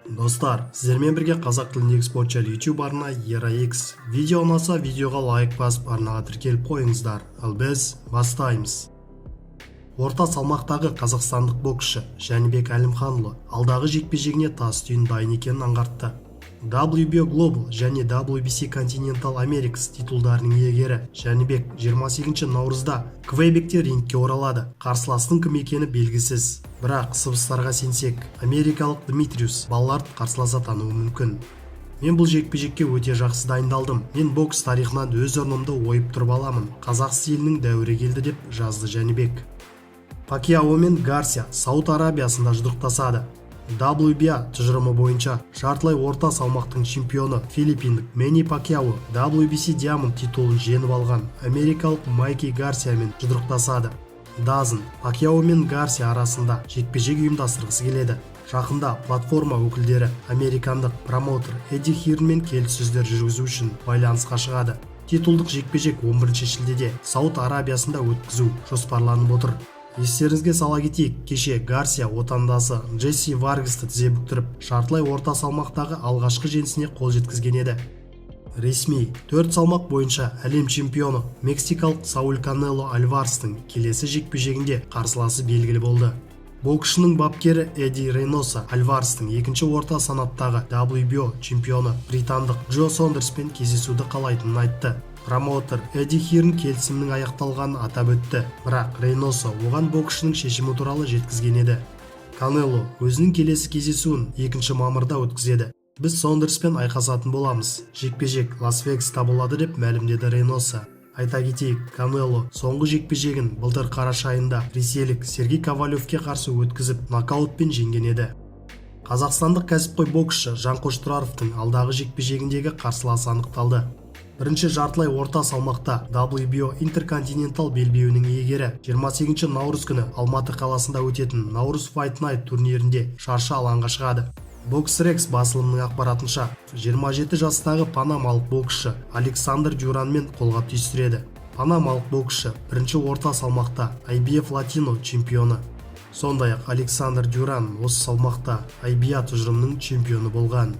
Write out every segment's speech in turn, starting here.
Достар, сіздермен бірге қазақ тіліндегі спорт жайлы YouTube арна ERA-X. Видео ұнаса, видеоға лайк басып, арнаға тіркеліп қойыңыздар. Ал біз бастаймыз. Орта салмақтағы қазақстандық боксшы Жәнібек Әлімханұлы алдағы жекпе-жегіне тас түйін дайын екенін аңғартты. WBO Global және WBC Continental Americas титулдарының иегері Жәнібек 28 наурызда Квебекте рингке оралады. Қарсыластың кім екені белгісіз. Бірақ сыбыстарға сенсек, америкалық Дмитриус баллард қарсыласа тануы мүмкін. Мен бұл жекпе-жекке өте жақсы дайындалдым. Мен бокс тарихынан өз орнымды ойып тұрып аламын. Қазақ стилінің дәуірі келді деп жазды Жәнібек. Пакьяо мен Гарсия Сауд Арабиясында жұдырықтасады. WBA тұжырымы бойынша жартылай орта салмақтың чемпионы филиппиндік Мэнни Пакьяо WBC Diamond титулын жеңіп алған америкалық Майки Гарсиямен жұдырықтасады. Дазн Пакьяо мен Гарсия арасында жекпе-жек ұйымдастырғысы келеді. Жақында платформа өкілдері американдық промоутер Эдди Хирнмен келіссөздер жүргізу үшін байланысқа шығады. Титулдық жекпе-жек 11 шілдеде Сауд Арабиясында өткізу жоспарланып отыр. Естеріңізге сала кетейік, кеше Гарсия отандасы Джесси Варгасты тізе бүктіріп, жартылай орта салмақтағы алғашқы жеңісіне қол жеткізген еді. Ресми 4 салмақ бойынша әлем чемпионы мексикалық Сауль Канело Альварестің келесі жекпе-жегінде қарсыласы белгілі болды. Боксшының бапкері Эдди Рейноса Альварестің екінші орта санаттағы WBO чемпионы британдық Джо Сондерспен кездесуді қалайтынын айтты. Промоутер Эдди Хирн келісімнің аяқталғанын атап өтті, бірақ Рейноса оған боксшының шешімі туралы жеткізген еді. Канело өзінің келесі кездесуін 2 мамырда өткізеді. Біз Сондерспен айқасатын боламыз. Жекпе-жек Лас-Вегаста болады деп мәлімдеді Рейноса. Айта кетейік, Канело соңғы жекпе-жегін былтыр қараша айында ресейлік Сергей Ковалевке қарсы өткізіп нокаутпен жеңген еді. Қазақстандық кәсіпқой боксшы Жанқош Тұраровтың алдағы жекпе-жегіндегі қарсыласы анықталды. Бірінші жартылай орта салмақта WBO Intercontinental белбеуінің иегері 28 наурыз күні Алматы қаласында өтетін Наурыз Fight Night турнирінде шаршы алаңға шығады. BoxRec басылымының ақпаратынша 27 жастағы панамалық боксшы Александр Дюранмен қолға түйістіреді. Панамалық боксшы бірінші орта салмақта IBF Latino чемпионы. Сондай-ақ Александр Дюран осы салмақта IBA тұжырымының чемпионы болған.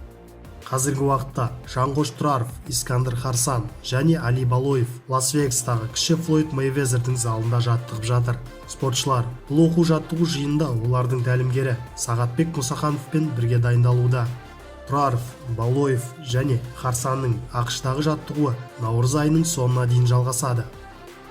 Қазіргі уақытта Жанқош Тұраров, Искандер Харсан және Али Балоев Лас-Вегастағы кіші Флойд Мейвезердің залында жаттығып жатыр. Спортшылар бұл оқу-жаттығу жиынында олардың тәлімгері Сағатбек Мұсахановпен бірге дайындалуда. Тұраров, Балоев және Харсанның ақштағы жаттығуы наурыз айының соңына дейін жалғасады.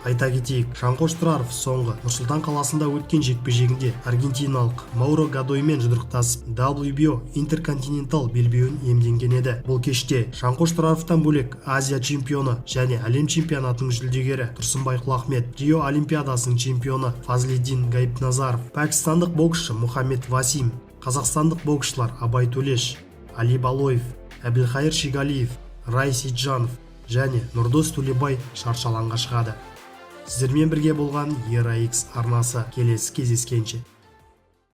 Айта кетейік, Жанқош Тұраров соңғы Нұрсұлтан қаласында өткен жекпе-жегінде аргентиналық Мауро Гадоймен жұдырықтасып WBO Intercontinental белбеуін иемденген еді. Бұл кеште Жанқош Тұраровтан бөлек Азия чемпионы және әлем чемпионатының жүлдегері Тұрсынбай Құлахмет, Рио Олимпиадасының чемпионы Фазлиддин Гайбназаров, пәкістандық боксшы Мұхаммед Васим, қазақстандық боксшылар Абай Төлеш, Али Балоев, Әбілхайыр Шигалиев, Рай Сейтжанов және Нұрдос Төлебай шаршы алаңға шығады. Сіздермен бірге болған ERA-X арнасы. Келесі кездескенше.